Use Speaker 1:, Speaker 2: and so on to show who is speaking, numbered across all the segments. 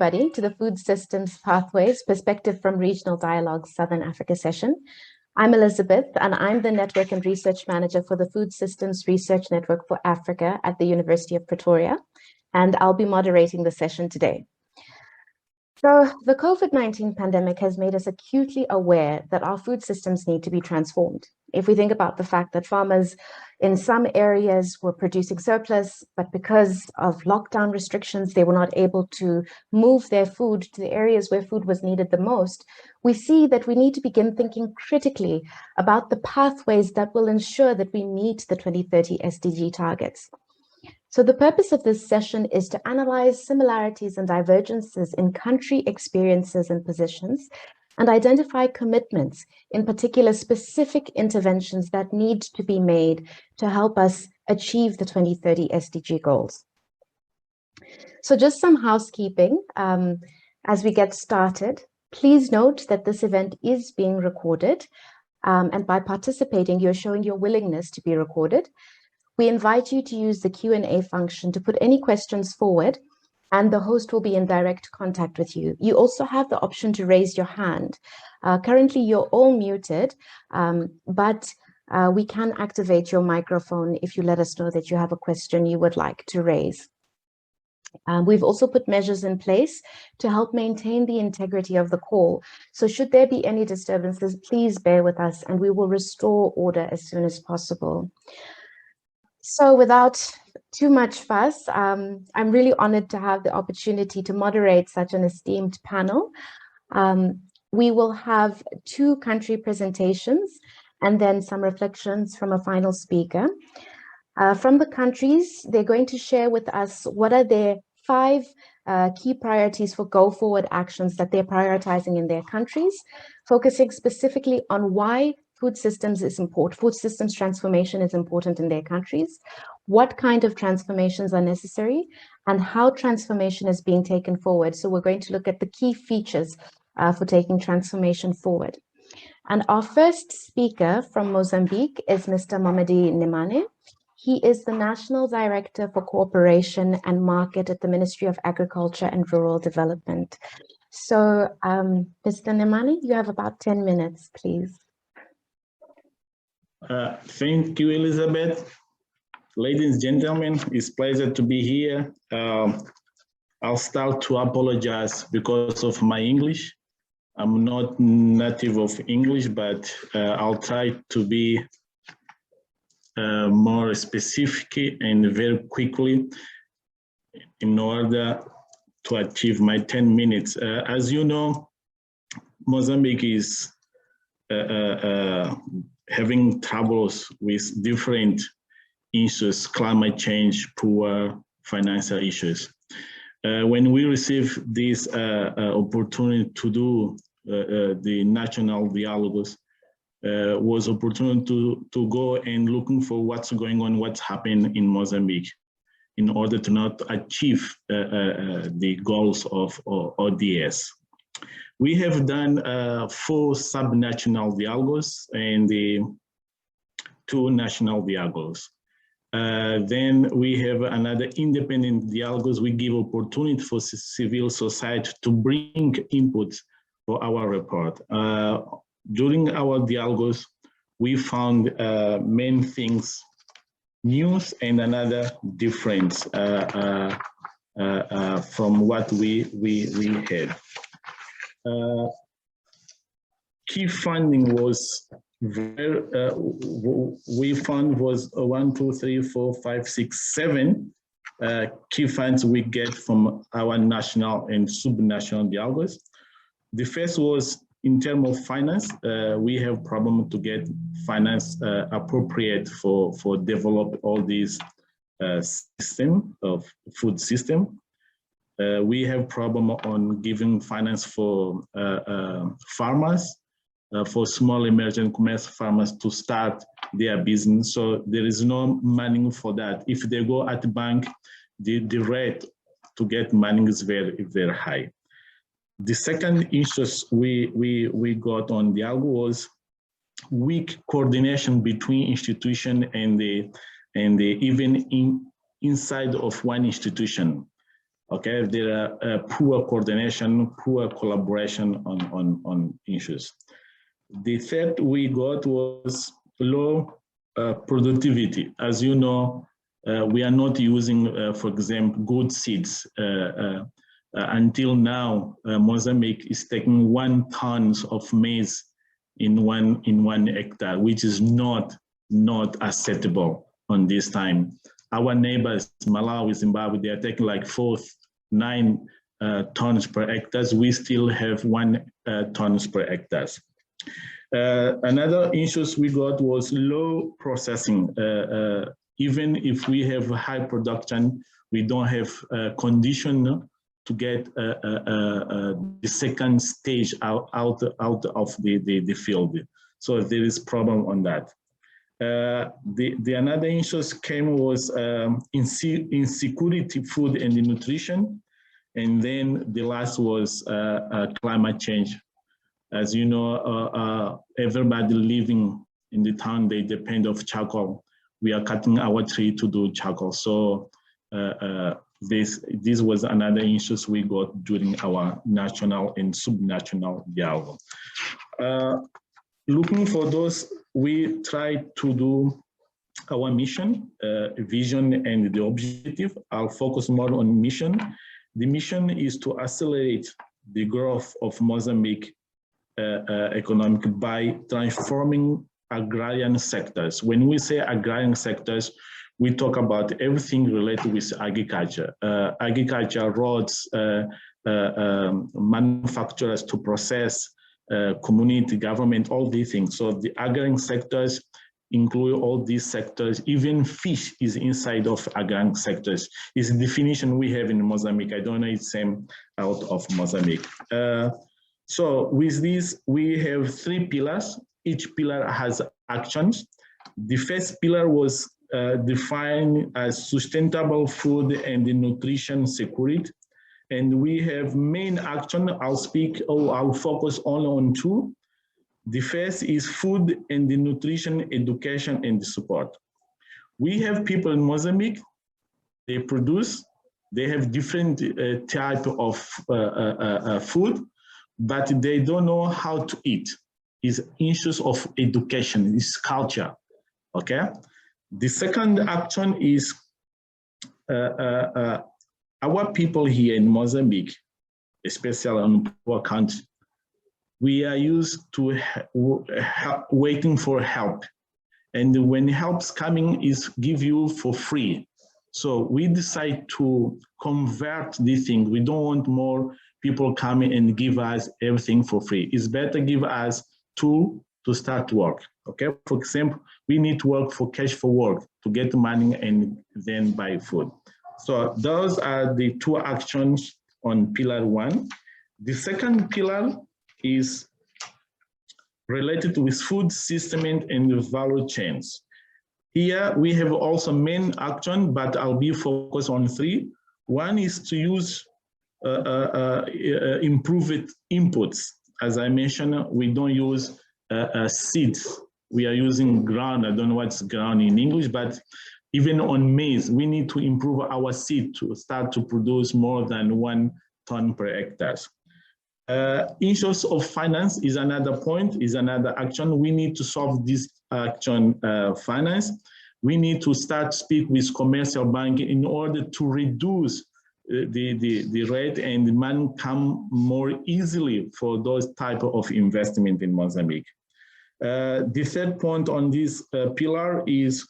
Speaker 1: everybody to the Food Systems Pathways Perspective from Regional Dialogue Southern Africa session. I'm Elizabeth, and I'm the Network and Research Manager for the Food Systems Research Network for Africa at the University of Pretoria, and I'll be moderating the session today. So the COVID-19 pandemic has made us acutely aware that our food systems need to be transformed. If we think about the fact that farmers in some areas were producing surplus, but because of lockdown restrictions, they were not able to move their food to the areas where food was needed the most, we see that we need to begin thinking critically about the pathways that will ensure that we meet the 2030 SDG targets. So the purpose of this session is to analyze similarities and divergences in country experiences and positions, and identify commitments, in particular specific interventions that need to be made to help us achieve the 2030 SDG goals. So just some housekeeping as we get started. Please note that this event is being recorded, and by participating, you're showing your willingness to be recorded. We invite you to use the Q&A function to put any questions forward, and the host will be in direct contact with you. You also have the option to raise your hand. Currently, you're all muted, but we can activate your microphone if you let us know that you have a question you would like to raise. We've also put measures in place to help maintain the integrity of the call. So should there be any disturbances, please bear with us, and we will restore order as soon as possible. So without too much fuss, I'm really honored to have the opportunity to moderate such an esteemed panel. We will have 2 country presentations and then some reflections from a final speaker. From the countries, they're going to share with us what are their 5 key priorities for go-forward actions that they're prioritizing in their countries, focusing specifically on why food systems transformation is important in their countries, what kind of transformations are necessary, and how transformation is being taken forward. So we're going to look at the key features for taking transformation forward. And our first speaker from Mozambique is Mr. Mamadi Nemane. He is the National Director for Cooperation and Market at the Ministry of Agriculture and Rural Development. So, Mr. Nemane, you have about 10 minutes, please.
Speaker 2: Thank you, Elizabeth. Ladies and gentlemen, it's a pleasure to be here. I'll start to apologize because of my English. I'm not native of English, but I'll try to be more specific and very quickly in order to achieve my 10 minutes. As you know, Mozambique is having troubles with different issues, climate change, poor financial issues. When we received this opportunity to do the national dialogues, was opportunity to go and looking for what's going on, what's happening in Mozambique in order to not achieve the goals of ODS. We have done 4 sub-national dialogues and the 2 national dialogues. Then we have another independent dialogues. We give opportunity for civil society to bring input for our report. During our dialogues, we found many things, news and another difference from what we had. Key funding was very, we found was 1, 2, 3, 4, 5, 6, 7 key funds we get from our national and sub-national dialogues. The first was in terms of finance. We have problem to get finance appropriate for develop all these system of food system. We have problem on giving finance for farmers, for small emerging commerce farmers to start their business. So there is no money for that. If they go at the bank, the rate to get money is very, very high. The second issues we got on the algo was weak coordination between institution and the even inside of one institution. Okay, there are poor coordination, poor collaboration on issues. The third we got was low productivity. As you know, we are not using, for example, good seeds. Until now, Mozambique is taking 1 ton of maize in one hectare, which is not acceptable on this time. Our neighbors, Malawi, Zimbabwe, they are taking like 9 tons per hectare. We still have 1 tons per hectare. Another issues we got was low processing. Even if we have high production, we don't have condition to get the second stage out of the field. So there is problem on that. The another issues came was insecurity, food and nutrition. And then the last was climate change. As you know, everybody living in the town, they depend on charcoal. We are cutting our tree to do charcoal. So this was another issues we got during our national and subnational dialogue. Looking for those, we try to do our mission, vision, and the objective. I'll focus more on mission. The mission is to accelerate the growth of Mozambique economic by transforming agrarian sectors. When we say agrarian sectors, we talk about everything related with agriculture, roads, manufacturers to process, community, government, all these things. So the agrarian sectors include all these sectors. Even fish is inside of agrarian sectors. It's a definition we have in Mozambique. I don't know it's same out of Mozambique. So with this, we have 3 pillars. Each pillar has actions. The first pillar was defined as sustainable food and nutrition security. And we have main action. I'll focus only on 2. The first is food and the nutrition, education, and the support. We have people in Mozambique, they produce, they have different type of food, but they don't know how to eat. It's issues of education, it's culture, okay? The second action is our people here in Mozambique, especially on poor country, we are used to waiting for help. And when help's coming is give you for free. So we decide to convert this thing. We don't want more people coming and give us everything for free. It's better give us tool to start work, okay? For example, we need to work for cash for work to get money and then buy food. So those are the 2 actions on pillar 1. The second pillar is related with food system and the value chains. Here we have also main action, but I'll be focused on 3. One is to use improved inputs. As I mentioned, we don't use seeds. We are using ground. I don't know what's ground in English, but even on maize, we need to improve our seed to start to produce more than 1 ton per hectare. Issues of finance is another point, is another action. We need to solve this action finance. We need to start speak with commercial bank in order to reduce the rate and the money come more easily for those type of investment in Mozambique. The third point on this pillar is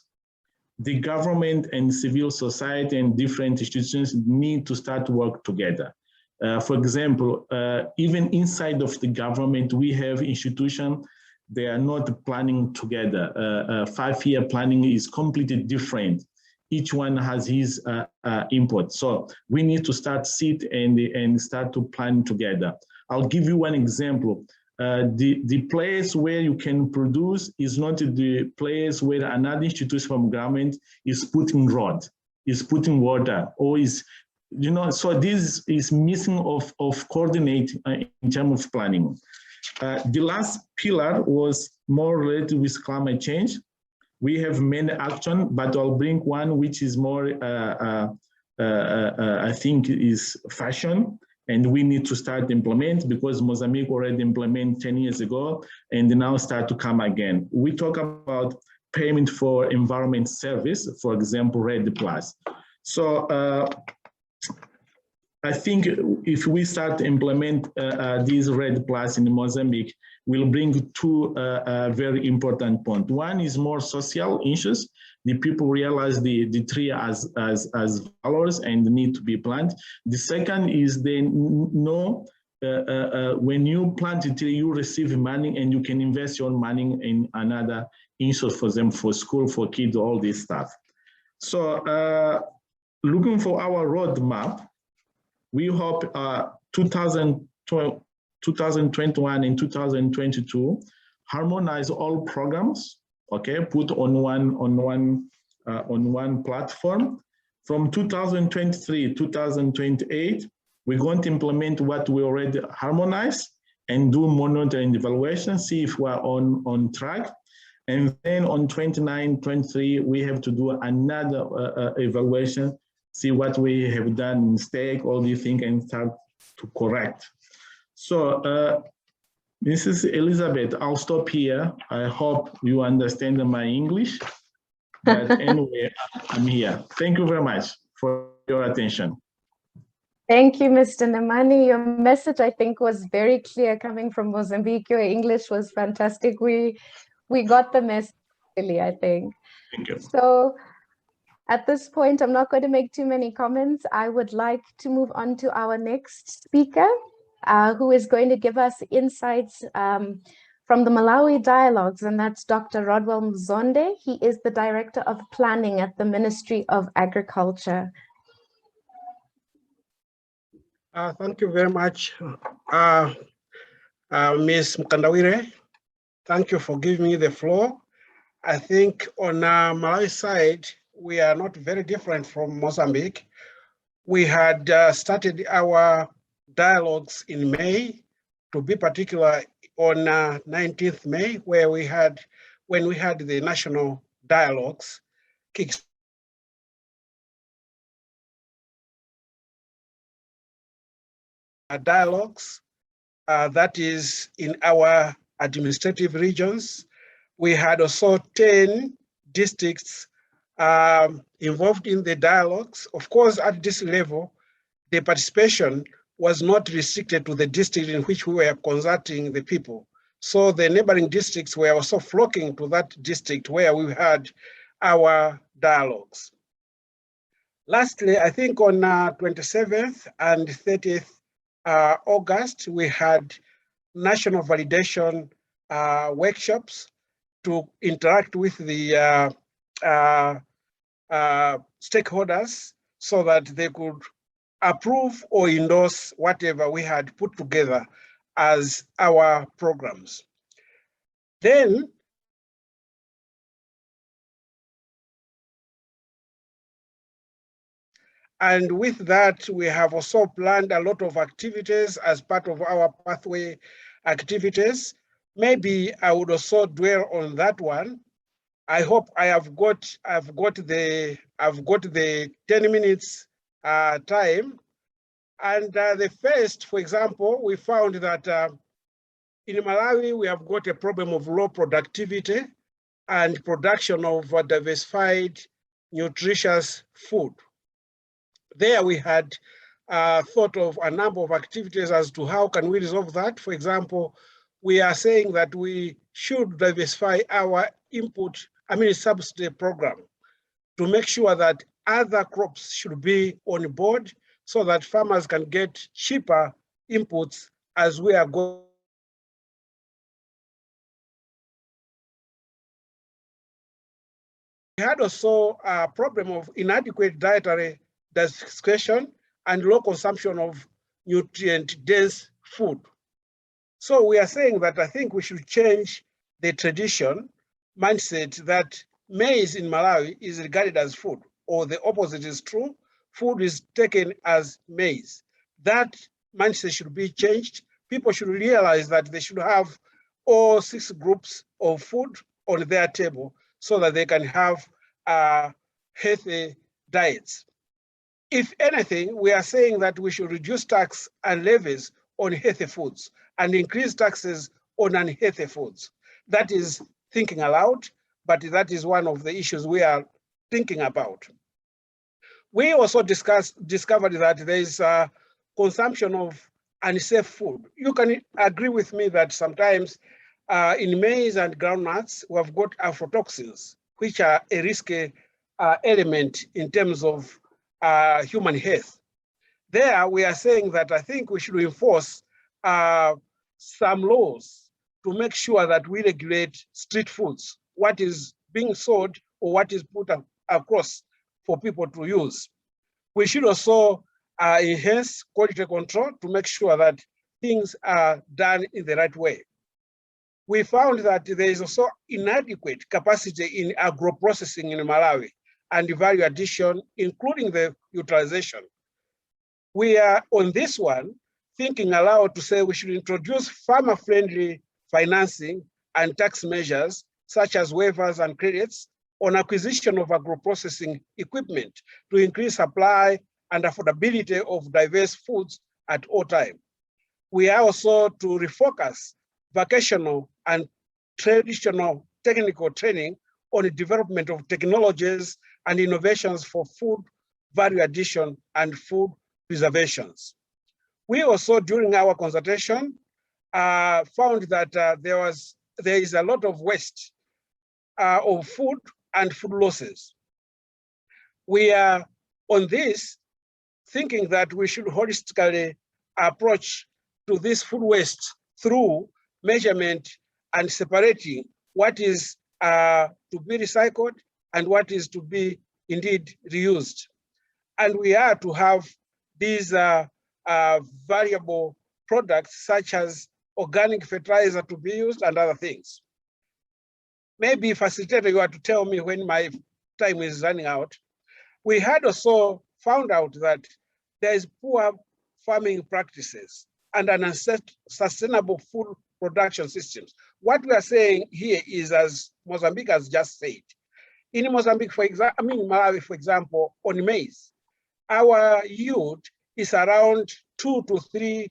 Speaker 2: the government and civil society and different institutions need to start to work together. For example, even inside of the government, we have institutions, they are not planning together. 5-year planning is completely different. Each one has his input. So we need to start sit and start to plan together. I'll give you one example. The place where you can produce is not the place where another institution from government is putting road, is putting water, or is, you know, so this is missing of coordinate in terms of planning. The last pillar was more related with climate change. We have many action, but I'll bring one which is more I think is fashion, and we need to start implement, because Mozambique already implemented 10 years ago and now start to come again. We talk about payment for environment service, for example, RED Plus. So I think if we start to implement these RED Plus in Mozambique, we'll bring two very important points. One is more social issues. The people realize the tree as valors and need to be planted. The second is they know when you plant a tree, you receive money and you can invest your money in another issue for them, for school, for kids, all this stuff. So looking for our roadmap, we hope 2021 and 2022 harmonize all programs, okay, put on one platform. From 2023, 2028, we're going to implement what we already harmonized and do monitoring evaluation, see if we're on track. And then on 29, 23, we have to do another evaluation, see what we have done mistake, all these things, and start to correct. So Mrs. Elizabeth, I'll stop here. I hope you understand my English. But anyway, I'm here. Thank you very much for your attention.
Speaker 1: Thank you, Mr. Nemani. Your message, I think, was very clear coming from Mozambique. Your English was fantastic. We got the message, really, I think.
Speaker 2: Thank you.
Speaker 1: So at this point, I'm not going to make too many comments. I would like to move on to our next speaker, who is going to give us insights from the Malawi Dialogues, and that's Dr. Rodwell Mzonde. He is the Director of Planning at the Ministry of Agriculture.
Speaker 3: Thank you very much, Ms. Mkandawire. Thank you for giving me the floor. I think on Malawi side, we are not very different from Mozambique. We had started our dialogues in May, to be particular on 19th May, when we had the national dialogues that is in our administrative regions. We had also 10 districts involved in the dialogues. Of course, at this level, the participation was not restricted to the district in which we were consulting the people. So the neighboring districts were also flocking to that district where we had our dialogues. Lastly, I think on 27th and 30th August, we had national validation workshops to interact with the stakeholders so that they could approve or endorse whatever we had put together as our programs. Then, and with that, we have also planned a lot of activities as part of our pathway activities. Maybe I would also dwell on that one. I hope I've got the 10 minutes time. And the first, for example, we found that in Malawi, we have got a problem of low productivity and production of diversified, nutritious food. There we had thought of a number of activities as to how can we resolve that. For example, we are saying that we should diversify our subsidy program to make sure that other crops should be on board so that farmers can get cheaper inputs as we are going. We had also a problem of inadequate dietary diversification and low consumption of nutrient-dense food. So we are saying that I think we should change the tradition mindset that maize in Malawi is regarded as food, or the opposite is true. Food is taken as maize. That mindset should be changed. People should realize that they should have all 6 groups of food on their table so that they can have healthy diets. If anything, we are saying that we should reduce tax and levies on healthy foods and increase taxes on unhealthy foods. That is thinking aloud, but that is one of the issues we are thinking about. We also discovered that there is a consumption of unsafe food. You can agree with me that sometimes in maize and groundnuts, we have got aflatoxins, which are a risky element in terms of human health. There, we are saying that I think we should enforce some laws to make sure that we regulate street foods, what is being sold or what is put across for people to use. We should also enhance quality control to make sure that things are done in the right way. We found that there is also inadequate capacity in agro-processing in Malawi and value addition, including the utilization. We are on this one thinking aloud to say we should introduce farmer-friendly financing and tax measures, such as waivers and credits on acquisition of agro-processing equipment to increase supply and affordability of diverse foods at all times. We are also to refocus vocational and traditional technical training on the development of technologies and innovations for food value addition and food preservations. We also, during our consultation, found that there is a lot of waste of food and food losses. We are on this thinking that we should holistically approach to this food waste through measurement and separating what is to be recycled and what is to be indeed reused. And we are to have these variable products such as organic fertilizer to be used and other things. Maybe facilitator, you are to tell me when my time is running out. We had also found out that there is poor farming practices and an unsustainable food production systems. What we are saying here is, as Mozambique has just said, in Mozambique, for example, Malawi, for example, on maize, our yield is around 2 to 3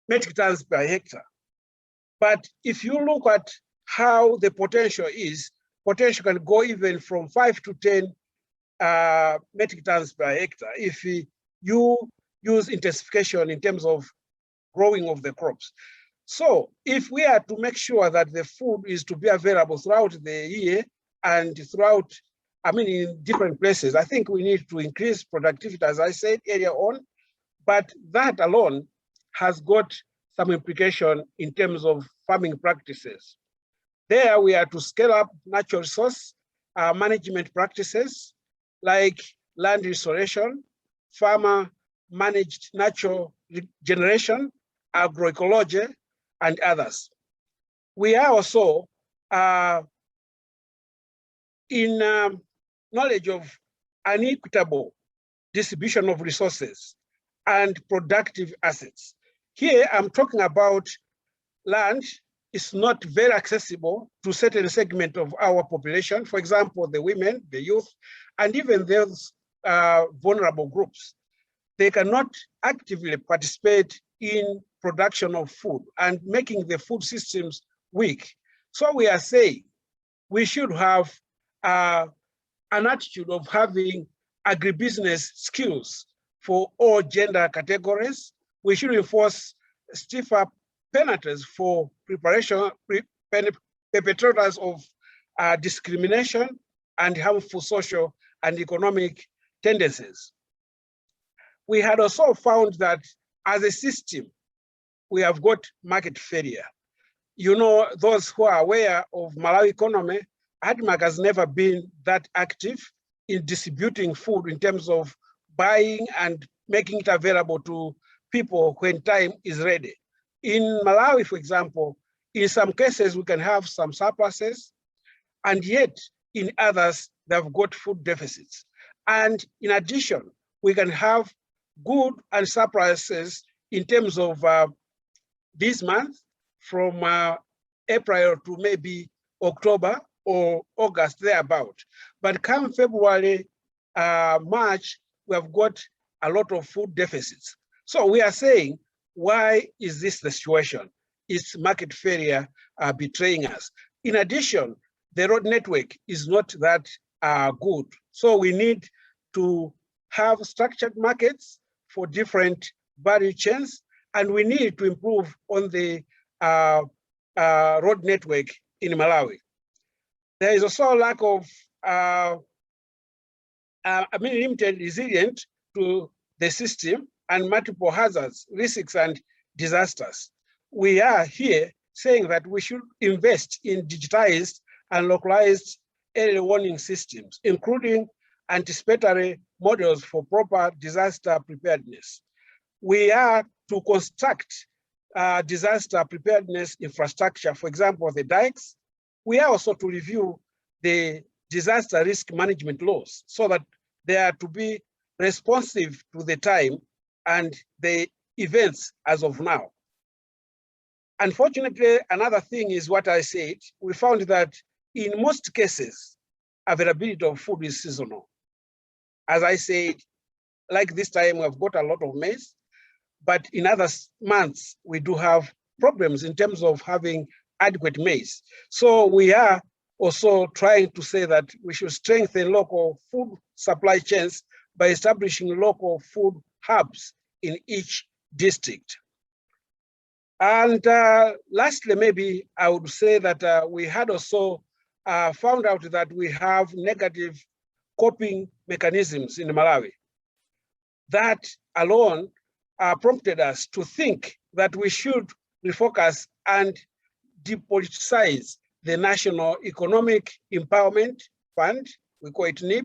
Speaker 3: metric tons per hectare. But if you look at how the potential is, potential can go even from 5 to 10 metric tons per hectare if you use intensification in terms of growing of the crops. So if we are to make sure that the food is to be available throughout the year and throughout, in different places, I think we need to increase productivity, as I said earlier on, but that alone has got some implication in terms of farming practices. There we are to scale up natural resource management practices like land restoration, farmer managed natural regeneration, agroecology, and others. We are also in knowledge of unequitable distribution of resources and productive assets. Here I'm talking about land is not very accessible to certain segment of our population, for example, the women, the youth, and even those vulnerable groups. They cannot actively participate in production of food and making the food systems weak. So we are saying we should have an attitude of having agribusiness skills for all gender categories. We should enforce stiffer penalties for perpetrators of discrimination and harmful social and economic tendencies. We had also found that as a system, we have got market failure. You know, those who are aware of Malawi economy, ADMAC has never been that active in distributing food in terms of buying and making it available to people when time is ready. In Malawi, for example, in some cases, we can have some surpluses, and yet in others, they've got food deficits. And in addition, we can have good and surpluses in terms of this month from April to maybe October or August, thereabout. But come February, March, we have got a lot of food deficits. So we are saying, why is this the situation? Is market failure betraying us? In addition, the road network is not that good. So we need to have structured markets for different value chains, and we need to improve on the road network in Malawi. There is also a lack of limited resilience to the system and multiple hazards, risks, and disasters. We are here saying that we should invest in digitized and localized early warning systems, including anticipatory models for proper disaster preparedness. We are to construct disaster preparedness infrastructure, for example, the dikes. We are also to review the disaster risk management laws so that they are to be responsive to the time and the events as of now. Unfortunately, another thing is what I said. We found that in most cases, availability of food is seasonal. As I said, like this time, we've got a lot of maize, but in other months, we do have problems in terms of having adequate maize. So we are also trying to say that we should strengthen local food supply chains by establishing local food hubs in each district. And lastly, maybe I would say that we had also found out that we have negative coping mechanisms in Malawi. That alone prompted us to think that we should refocus and depoliticize the National Economic Empowerment Fund, we call it NEP,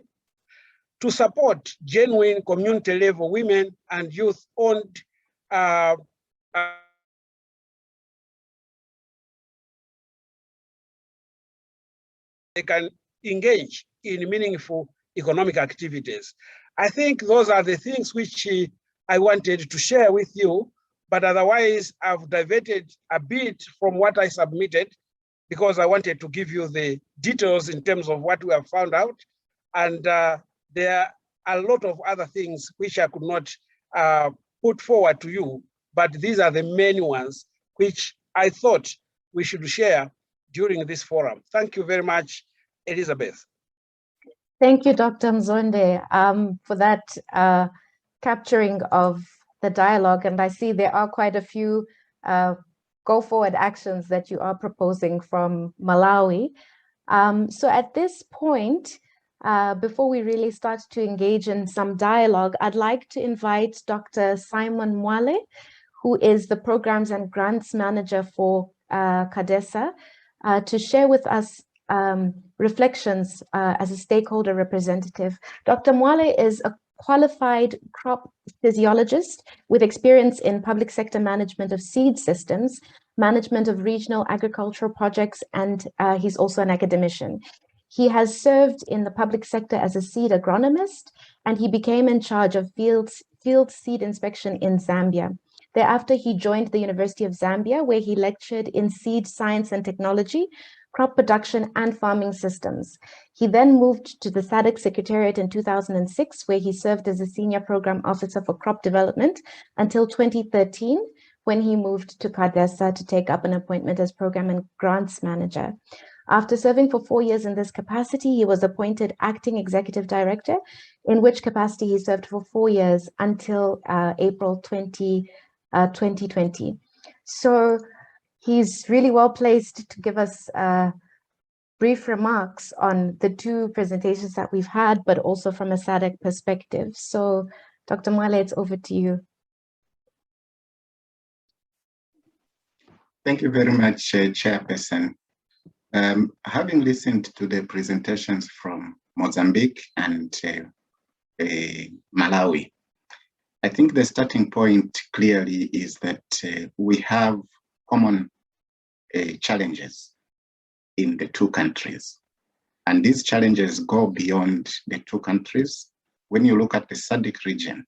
Speaker 3: to support genuine community level women and youth owned they can engage in meaningful economic activities. I think those are the things which I wanted to share with you, but otherwise I've diverted a bit from what I submitted because I wanted to give you the details in terms of what we have found out. And there are a lot of other things which I could not put forward to you, but these are the main ones which I thought we should share during this forum. Thank you very much, Elizabeth.
Speaker 1: Thank you, Dr. Mzonde, for that capturing of the dialogue. And I see there are quite a few go-forward actions that you are proposing from Malawi. So at this point, before we really start to engage in some dialogue, I'd like to invite Dr. Simon Mwale, who is the Programs and Grants Manager for CADESA, to share with us reflections as a stakeholder representative. Dr. Mwale is a qualified crop physiologist with experience in public sector management of seed systems, management of regional agricultural projects, and he's also an academician. He has served in the public sector as a seed agronomist, and he became in charge of field seed inspection in Zambia. Thereafter, he joined the University of Zambia, where he lectured in seed science and technology, crop production, and farming systems. He then moved to the SADC Secretariat in 2006, where he served as a senior program officer for crop development until 2013, when he moved to CADESA to take up an appointment as program and grants manager. After serving for 4 years in this capacity, he was appointed acting executive director, in which capacity he served for 4 years until April 2020. So he's really well placed to give us brief remarks on the two presentations that we've had, but also from a SADC perspective. So Dr. Mwale, it's over to you.
Speaker 4: Thank you very much, Chairperson. Having listened to the presentations from Mozambique and Malawi, I think the starting point clearly is that we have common challenges in the two countries. And these challenges go beyond the two countries. When you look at the SADC region,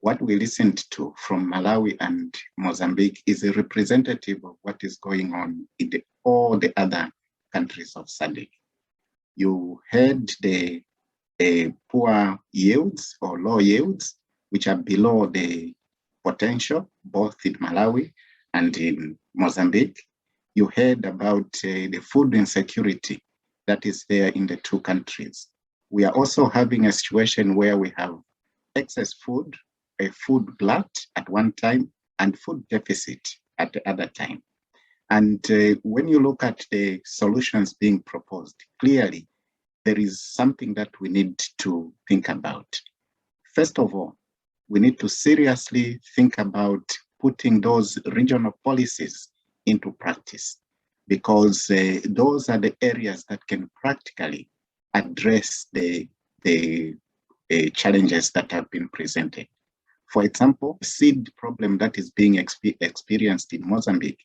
Speaker 4: what we listened to from Malawi and Mozambique is a representative of what is going on in all the other countries of SADC. You heard the poor yields or low yields, which are below the potential, both in Malawi and in Mozambique. You heard about the food insecurity that is there in the two countries. We are also having a situation where we have excess food, a food glut at one time, and food deficit at the other time. And when you look at the solutions being proposed, clearly there is something that we need to think about. First of all, we need to seriously think about putting those regional policies into practice, because those are the areas that can practically address the challenges that have been presented. For example, seed problem that is being experienced in Mozambique,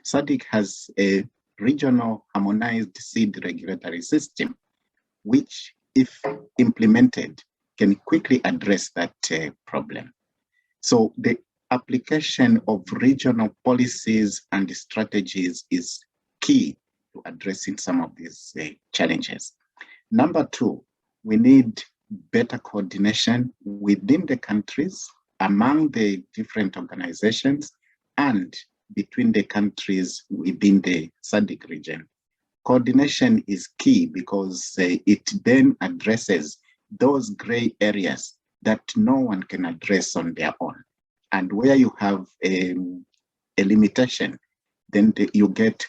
Speaker 4: SADC has a regional harmonized seed regulatory system, which, if implemented, can quickly address that problem. So the application of regional policies and strategies is key to addressing some of these challenges. Number two, we need better coordination within the countries, among the different organizations, and between the countries within the SADC region. Coordination is key because it then addresses those gray areas that no one can address on their own. And where you have a limitation, then you get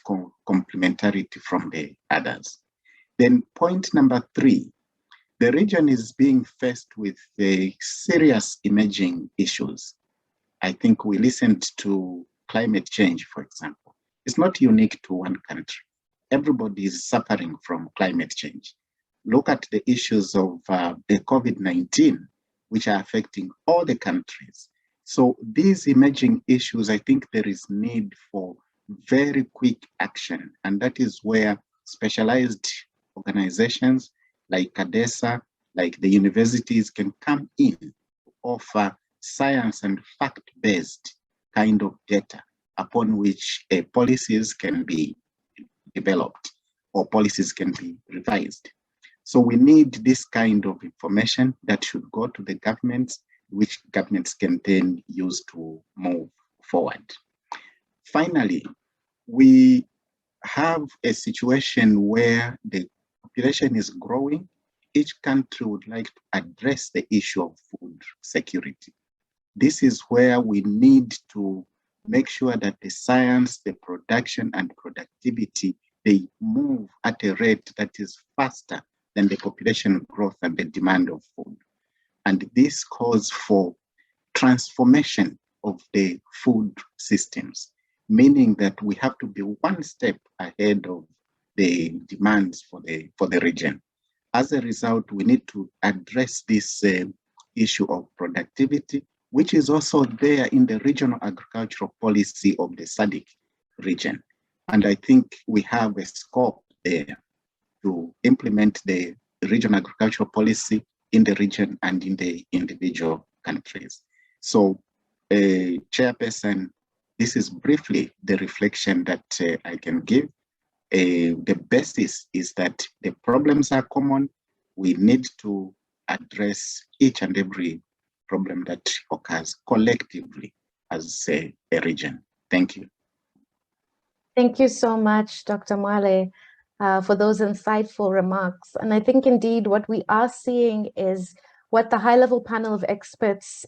Speaker 4: complementarity from the others. Then point number three, the region is being faced with serious emerging issues. I think we listened to climate change, for example. It's not unique to one country. Everybody is suffering from climate change. Look at the issues of the COVID-19, which are affecting all the countries. So these emerging issues, I think there is need for very quick action. And that is where specialized organizations like CADESA, like the universities, can come in to offer science and fact-based kind of data upon which policies can be developed or policies can be revised. So we need this kind of information that should go to the governments, which governments can then use to move forward. Finally, we have a situation where the population is growing. Each country would like to address the issue of food security. This is where we need to make sure that the science, the production, and productivity, they move at a rate that is faster than the population growth and the demand of food. And this calls for transformation of the food systems, meaning that we have to be one step ahead of the demands for the region. As a result, we need to address this issue of productivity, which is also there in the regional agricultural policy of the SADC region. And I think we have a scope there to implement the regional agricultural policy in the region and in the individual countries. So, Chairperson, this is briefly the reflection that I can give. The basis is that the problems are common. We need to address each and every problem that occurs collectively as a region. Thank you.
Speaker 1: Thank you so much, Dr. Mwale, for those insightful remarks. And I think indeed what we are seeing is what the high-level panel of experts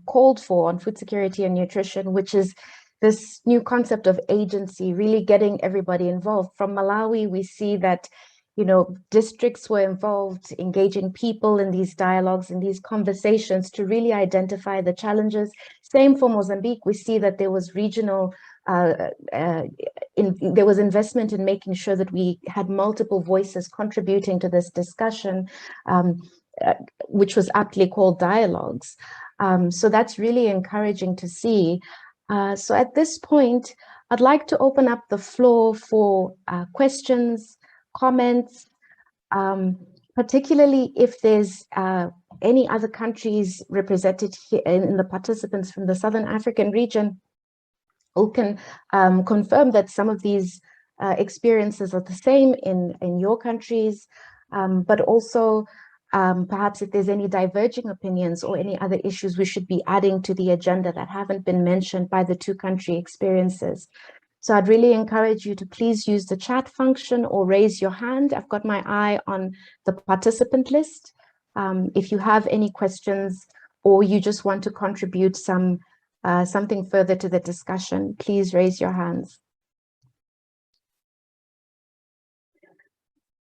Speaker 1: called for on food security and nutrition, which is this new concept of agency, really getting everybody involved. From Malawi, we see that, you know, districts were involved, engaging people in these dialogues, in these conversations to really identify the challenges. Same for Mozambique, we see that there was regional, there was investment in making sure that we had multiple voices contributing to this discussion, which was aptly called dialogues. So that's really encouraging to see. So at this point, I'd like to open up the floor for questions, comments, particularly if there's any other countries represented here in the participants from the Southern African region who can confirm that some of these experiences are the same in your countries, but also perhaps if there's any diverging opinions or any other issues we should be adding to the agenda that haven't been mentioned by the two country experiences. So I'd really encourage you to please use the chat function or raise your hand. I've got my eye on the participant list. If you have any questions or you just want to contribute something further to the discussion, please raise your hands.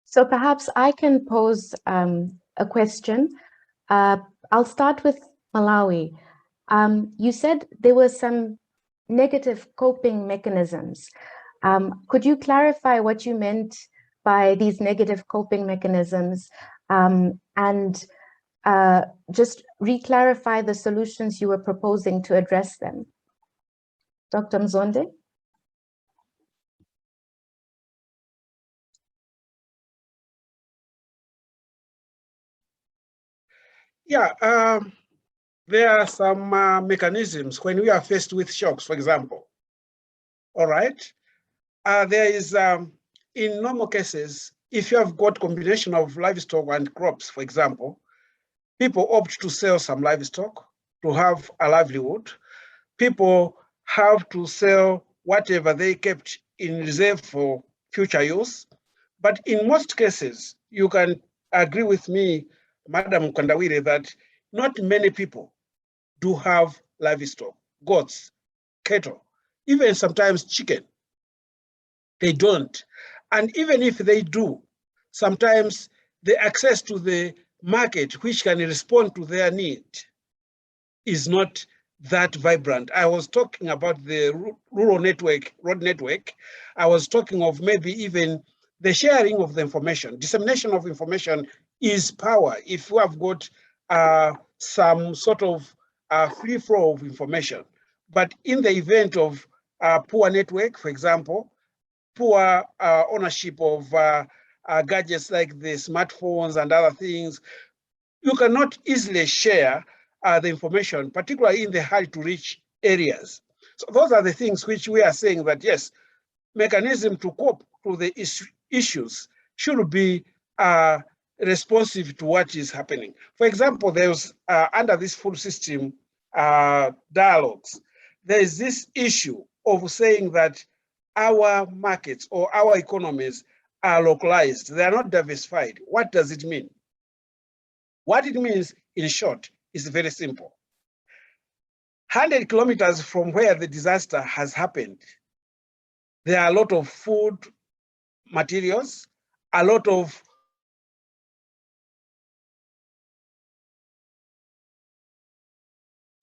Speaker 1: So perhaps I can pose a question. I'll start with Malawi. You said there were some negative coping mechanisms. Could you clarify what you meant by these negative coping mechanisms, and just re-clarify the solutions you were proposing to address them? Dr. Mzonde?
Speaker 3: Yeah, there are some mechanisms when we are faced with shocks, for example. All right. There is, in normal cases, if you have got combination of livestock and crops, for example, people opt to sell some livestock to have a livelihood. People have to sell whatever they kept in reserve for future use. But in most cases, you can agree with me, Madam Kandawire, that not many people do have livestock, goats, cattle, even sometimes chicken. They don't. And even if they do, sometimes the access to the market which can respond to their need is not that vibrant. I was talking about the rural network, road network. I was talking of maybe even the sharing of the information. Dissemination of information is power. If we have got some sort of free flow of information, but in the event of poor network, for example, poor ownership of gadgets like the smartphones and other things, you cannot easily share the information, particularly in the hard to reach areas. So those are the things which we are saying that, yes, mechanism to cope to the issues should be responsive to what is happening. For example, there's under this food system dialogues, there is this issue of saying that our markets or our economies are localized. They are not diversified. What does it mean? What it means, in short, is very simple. 100 kilometers from where the disaster has happened, there are a lot of food materials, a lot of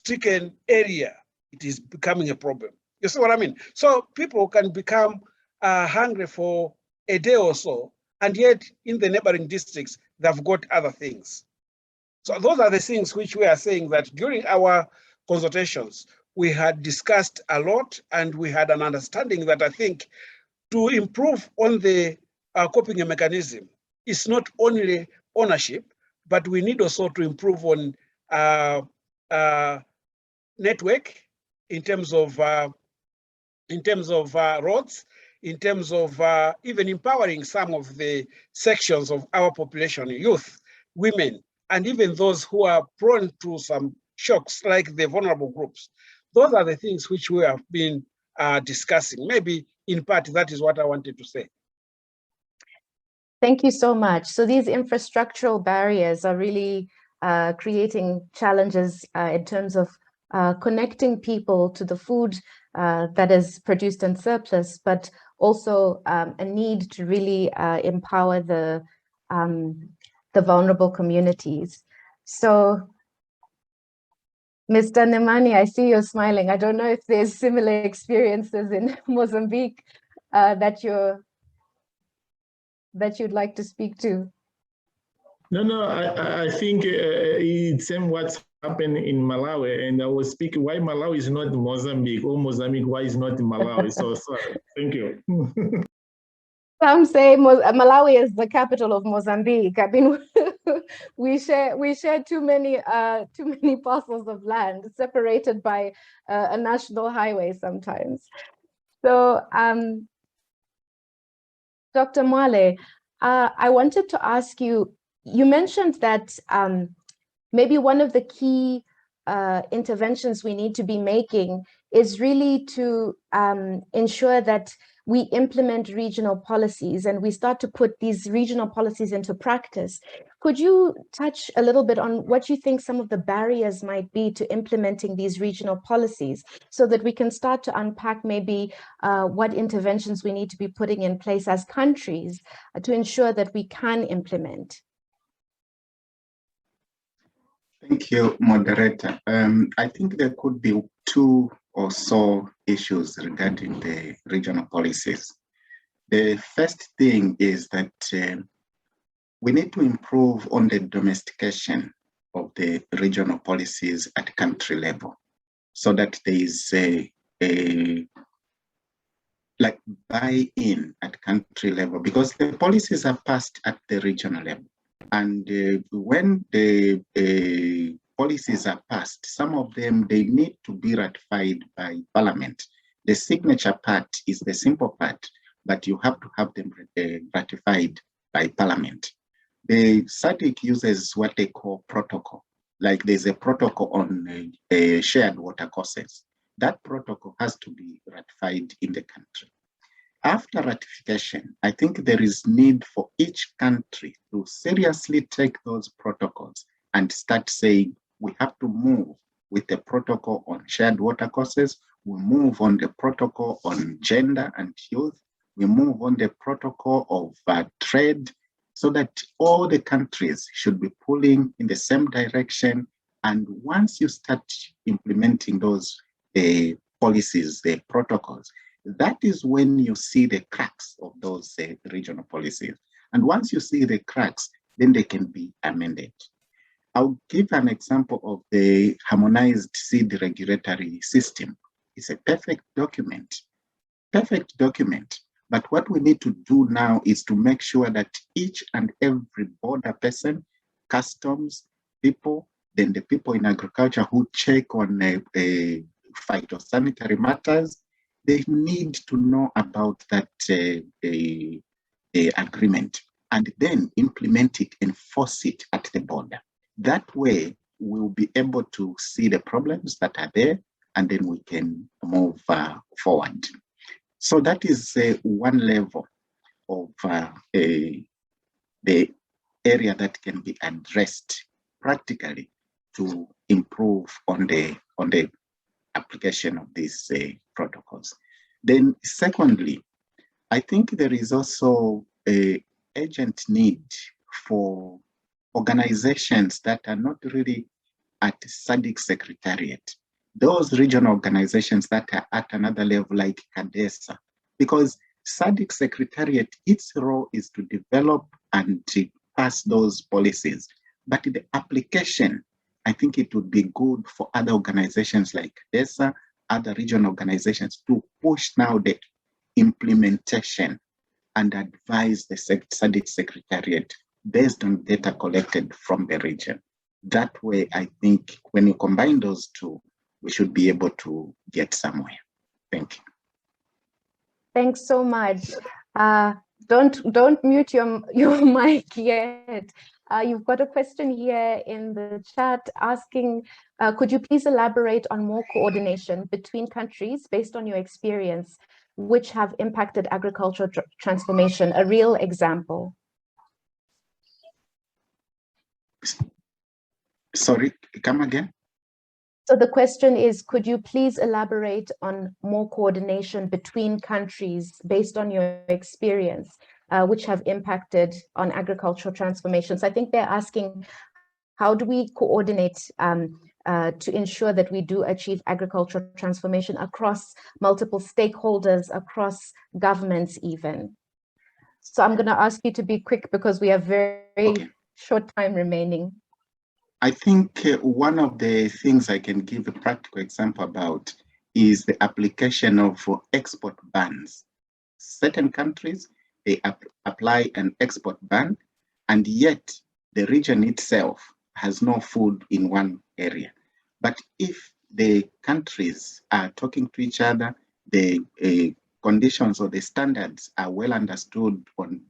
Speaker 3: stricken area. It is becoming a problem. You see what I mean? So people can become hungry for a day or so, and yet in the neighboring districts, they've got other things. So those are the things which we are saying that during our consultations, we had discussed a lot, and we had an understanding that I think to improve on the coping mechanism is not only ownership, but we need also to improve on network in terms of roads, in terms of even empowering some of the sections of our population, youth, women, and even those who are prone to some shocks like the vulnerable groups. Those are the things which we have been discussing. Maybe in part, that is what I wanted to say.
Speaker 1: Thank you so much. So these infrastructural barriers are really creating challenges in terms of connecting people to the food that is produced in surplus, but also a need to really empower the vulnerable communities. So, Mr. Nemani, I see you're smiling. I don't know if there's similar experiences in Mozambique that you'd like to speak to.
Speaker 2: No, I think it's same what's happened in Malawi, and I was speaking why Malawi is not Mozambique, or Mozambique why is not Malawi. So sorry, thank you.
Speaker 1: Some say Malawi is the capital of Mozambique. I mean, we share too many parcels of land separated by a national highway sometimes. So, Dr. Mwale, I wanted to ask you, you mentioned that maybe one of the key interventions we need to be making is really to ensure that we implement regional policies and we start to put these regional policies into practice. Could you touch a little bit on what you think some of the barriers might be to implementing these regional policies, so that we can start to unpack maybe what interventions we need to be putting in place as countries to ensure that we can implement?
Speaker 4: Thank you, moderator. I think there could be two or so issues regarding the regional policies. The first thing is that we need to improve on the domestication of the regional policies at country level, so that there is like buy-in at country level, because the policies are passed at the regional level. And when the policies are passed, some of them, they need to be ratified by Parliament. The signature part is the simple part, but you have to have them ratified by Parliament. The SADC uses what they call protocol. Like there's a protocol on shared water courses. That protocol has to be ratified in the country. After ratification, I think there is need for each country to seriously take those protocols and start saying, we have to move with the protocol on shared water courses, we move on the protocol on gender and youth, we move on the protocol of trade, so that all the countries should be pulling in the same direction. And once you start implementing those policies, the protocols, that is when you see the cracks of those regional policies. And once you see the cracks, then they can be amended. I'll give an example of the harmonized seed regulatory system. It's a perfect document. But what we need to do now is to make sure that each and every border person, customs people, then the people in agriculture who check on phytosanitary matters, they need to know about that agreement and then implement it, enforce it at the border. That way, we'll be able to see the problems that are there, and then we can move forward. So that is one level of the area that can be addressed practically to improve on the application of these protocols. Then secondly, I think there is also an urgent need for organizations that are not really at SADC Secretariat, those regional organizations that are at another level like CADESA, because SADC Secretariat, its role is to develop and to pass those policies. But the application, I think it would be good for other organizations like CADESA, other regional organizations to push now the implementation and advise the SADC Secretariat based on data collected from the region. That way, I think when you combine those two, we should be able to get somewhere. Thank you.
Speaker 1: Thanks so much. Don't mute your mic yet. You've got a question here in the chat asking, could you please elaborate on more coordination between countries based on your experience, which have impacted agricultural transformation? A real example.
Speaker 4: Sorry, come again?
Speaker 1: So the question is, could you please elaborate on more coordination between countries based on your experience, which have impacted on agricultural transformations? I think they're asking, how do we coordinate to ensure that we do achieve agricultural transformation across multiple stakeholders, across governments even? So I'm going to ask you to be quick because we have very short time remaining.
Speaker 4: I think one of the things I can give a practical example about is the application of export bans. Certain countries, they apply an export ban, and yet the region itself has no food in one area. But if the countries are talking to each other, the conditions or the standards are well understood on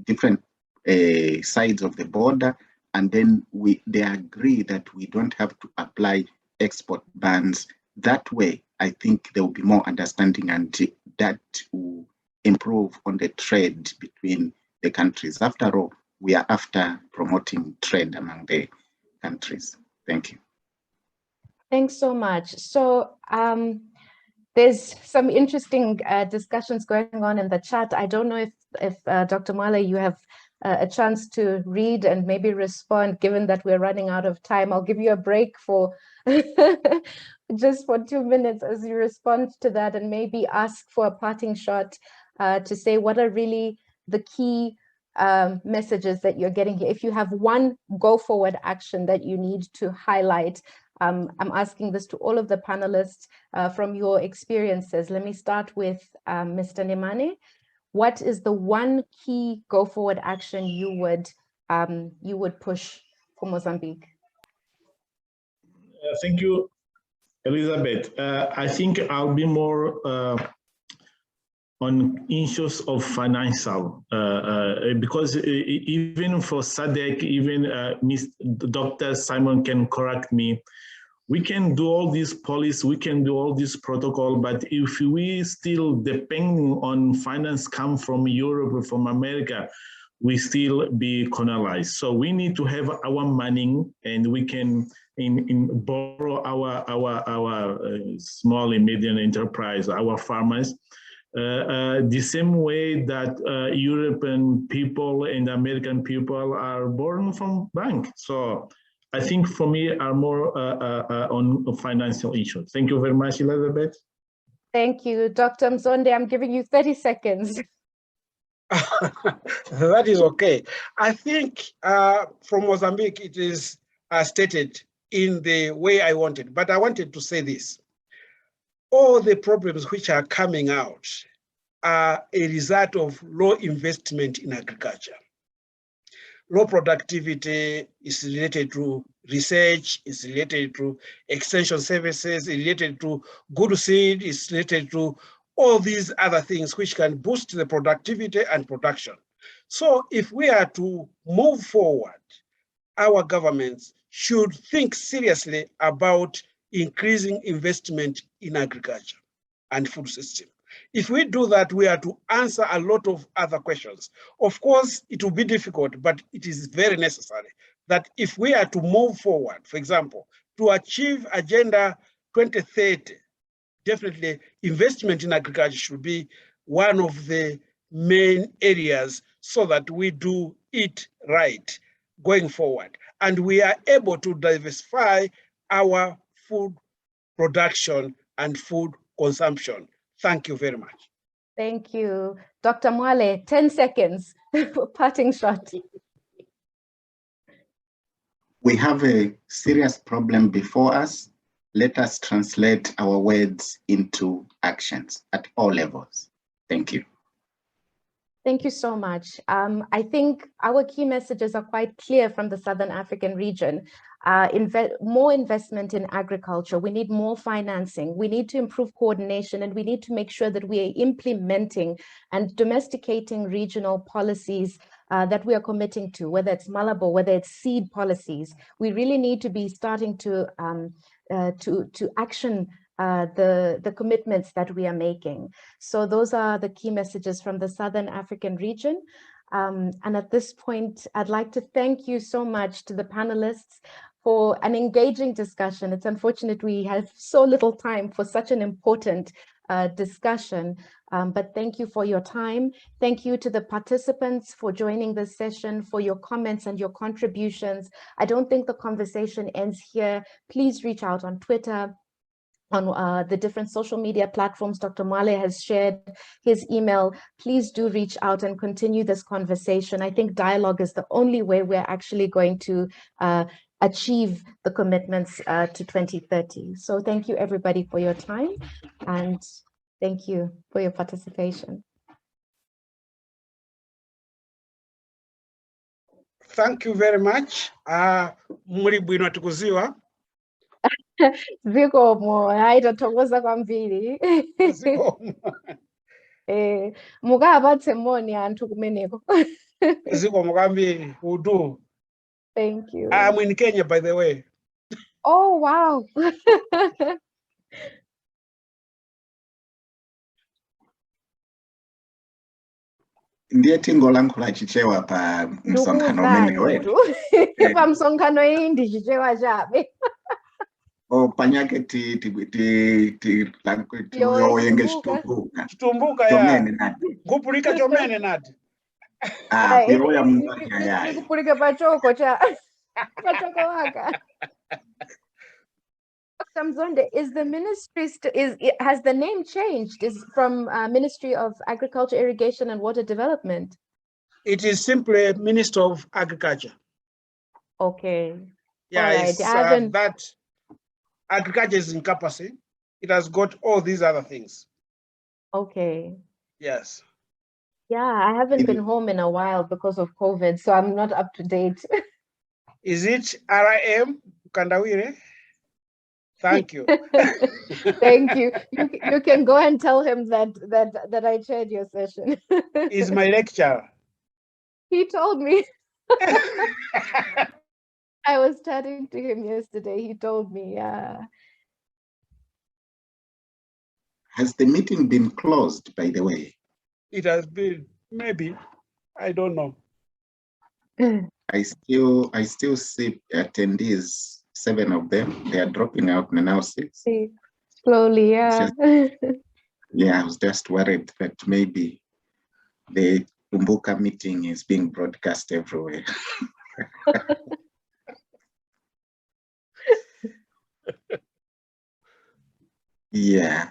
Speaker 4: different sides of the border, and then they agree that we don't have to apply export bans. That way, I think there will be more understanding, and that will improve on the trade between the countries. After all, we are after promoting trade among the countries. Thank you.
Speaker 1: Thanks so much. So there's some interesting discussions going on in the chat. I don't know if Dr. Mwale, you have a chance to read and maybe respond, given that we're running out of time. I'll give you a break for just for 2 minutes as you respond to that, and maybe ask for a parting shot to say what are really the key messages that you're getting here. If you have one go forward action that you need to highlight, I'm asking this to all of the panelists from your experiences. Let me start with Mr. Nemane. What is the one key go forward action you would push for Mozambique?
Speaker 2: Thank you, Elizabeth. I think I'll be more on issues of financial, because even for SADC, even Dr. Simon can correct me, we can do all these policies, we can do all this protocol, but if we still depending on finance come from Europe or from America, we still be colonized. So we need to have our money, and we can borrow our small and medium enterprise, our farmers, the same way that European people and American people are borrowing from bank. So I think for me are more on financial issues. Thank you very much, Elizabeth.
Speaker 1: Thank you. Dr. Mzonde, I'm giving you 30 seconds.
Speaker 3: That is okay. I think from Mozambique, it is stated in the way I wanted, but I wanted to say this. All the problems which are coming out are a result of low investment in agriculture. Low productivity is related to research, is related to extension services, is related to good seed, is related to all these other things which can boost the productivity and production. So if we are to move forward, our governments should think seriously about increasing investment in agriculture and food system. If we do that, we are to answer a lot of other questions. Of course, it will be difficult, but it is very necessary that if we are to move forward, for example, to achieve Agenda 2030, definitely investment in agriculture should be one of the main areas so that we do it right going forward. And we are able to diversify our food production and food consumption. Thank you very much.
Speaker 1: Thank you. Dr. Mwale, 10 seconds, parting shot.
Speaker 4: We have a serious problem before us. Let us translate our words into actions at all levels. Thank you.
Speaker 1: Thank you so much. I think our key messages are quite clear from the Southern African region. More investment in agriculture. We need more financing. We need to improve coordination, and we need to make sure that we are implementing and domesticating regional policies that we are committing to, whether it's Malabo, whether it's seed policies. We really need to be starting to action the commitments that we are making. So those are the key messages from the Southern African region. And at this point, I'd like to thank you so much to the panelists for an engaging discussion. It's unfortunate we have so little time for such an important discussion, but thank you for your time. Thank you to the participants for joining this session, for your comments and your contributions. I don't think the conversation ends here. Please reach out on Twitter, on the different social media platforms. Dr. Mwale has shared his email. Please do reach out and continue this conversation. I think dialogue is the only way we're actually going to achieve the commitments to 2030. So thank you everybody for your time, and thank you for your participation.
Speaker 3: Thank you very much. Muri bwino tukuziwa.
Speaker 1: Zikomo, hayi ndathokoza kwambili.
Speaker 3: Zikomo.
Speaker 1: Mukabatse moni anthu kumeneko.
Speaker 3: Zikomo kwambiri, will do.
Speaker 1: Thank you.
Speaker 3: I'm in Kenya, by the way.
Speaker 1: Oh, wow.
Speaker 4: Ndiye tingolankhula chichewa pa msonkhano umene wetu.
Speaker 1: Pa msonkhano iyi ndi chichewa chabe.
Speaker 4: Panyake yoyenge chitumbuka.
Speaker 3: Chitumbuka
Speaker 4: Chomene
Speaker 3: ya.
Speaker 4: nati.
Speaker 3: Kupulika chomene nati.
Speaker 4: Kuyoya mungwanya yayi.
Speaker 1: Kupulika pachoko cha. Pachoko waka. Dr. Mzonde, is the ministry has the name changed? Is from Ministry of Agriculture, Irrigation and Water Development?
Speaker 3: It is simply Minister of Agriculture.
Speaker 1: Okay.
Speaker 3: Yeah,
Speaker 1: all right.
Speaker 3: it's, that agriculture is encompassing. It has got all these other things.
Speaker 1: Okay.
Speaker 3: Yes.
Speaker 1: Yeah, I haven't been home in a while because of COVID, so I'm not up to date.
Speaker 3: Is it RIM Kandawire? Thank you.
Speaker 1: Thank you. You can go and tell him that I chaired your session.
Speaker 3: Is my lecturer.
Speaker 1: He told me. I was chatting to him yesterday. He told me, yeah.
Speaker 4: Has the meeting been closed, by the way?
Speaker 3: It has been, maybe. I don't know.
Speaker 4: I still see attendees, 7 of them. They are dropping out now 6.
Speaker 1: Slowly, yeah.
Speaker 4: Yeah, I was just worried that maybe the Tumbuka meeting is being broadcast everywhere. Yeah.